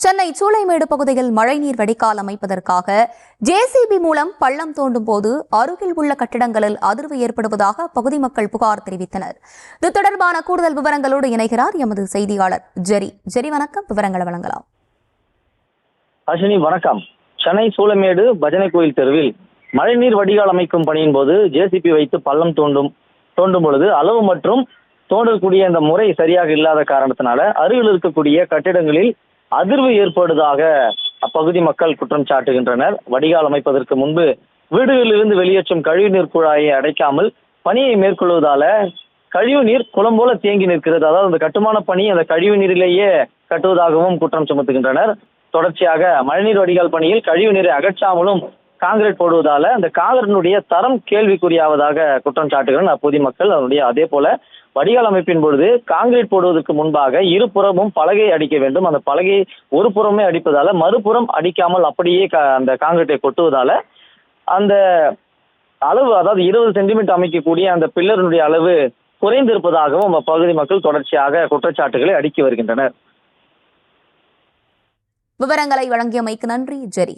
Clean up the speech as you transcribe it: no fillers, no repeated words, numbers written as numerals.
சென்னை சூளைமேடு பகுதியில் மழைநீர் வடிகால் அமைப்பதற்காக ஜேசிபி மூலம் பள்ளம் தோண்டும் போது அருகில் உள்ள கட்டிடங்களில் அதிர்வு ஏற்படுவதாக அப்பகுதி மக்கள் புகார் தெரிவித்தனர். இது தொடர்பான கூடுதல் விவரங்களோடு இணைகிறார் எமது செய்தியாளர் ஜெரி. வணக்கம், விவரங்களை வழங்கலாம். அஸ்வினி வணக்கம். சென்னை சூளைமேடு பஜனை கோயில் தெருவில் மழைநீர் வடிகால் அமைக்கும் பணியின் போது ஜேசிபி வைத்து பள்ளம் தோண்டும் பொழுது அளவு மற்றும் தோண்டக்கூடிய இந்த முறை சரியாக இல்லாத காரணத்தினால அருகில் இருக்கக்கூடிய கட்டிடங்களில் அதிர்வு ஏற்படுவதாக அப்பகுதி மக்கள் குற்றம் சாட்டுகின்றனர். வடிகால் அமைப்பதற்கு முன்பு வீடுகளிலிருந்து வெளியேற்றும் கழிவுநீர் குழாயை அடைக்காமல் பணியை மேற்கொள்வதால கழிவுநீர் குளம் போல தேங்கி நிற்கிறது. அதாவது அந்த கட்டுமான பணி அந்த கழிவு நீரிலேயே கட்டுவதாகவும் குற்றம் சுமத்துகின்றனர். தொடர்ச்சியாக மழைநீர் வடிகால் பணியில் கழிவு நீரை அகற்றாமலும் காங்கிரீட் போடுவதால அந்த காங்கிரீட்டினுடைய தரம் கேள்விக்குறியாவதாக குற்றம் சாட்டுகிறனர் அப்பகுதி மக்கள். அதனுடைய அதே போல வடிகால் அமைப்பின் பொழுது காங்கிரீட் போடுவதற்கு முன்பாக இருபுறமும் பலகை அடிக்க வேண்டும். அந்த பலகை ஒரு புறமே அடிப்பதால மறுபுறம் அடிக்காமல் அப்படியே அந்த காங்கிரீட்டை கொட்டுவதால அந்த அளவு, அதாவது 20 சென்டிமீட்டர் அமைக்கக்கூடிய அந்த பில்லரினுடைய அளவு குறைந்திருப்பதாகவும் அப்பகுதி மக்கள் தொடர்ச்சியாக குற்றச்சாட்டுகளை அடுக்கி வருகின்றனர். விவரங்களை வழங்கியமைக்கு நன்றி ஜெரி.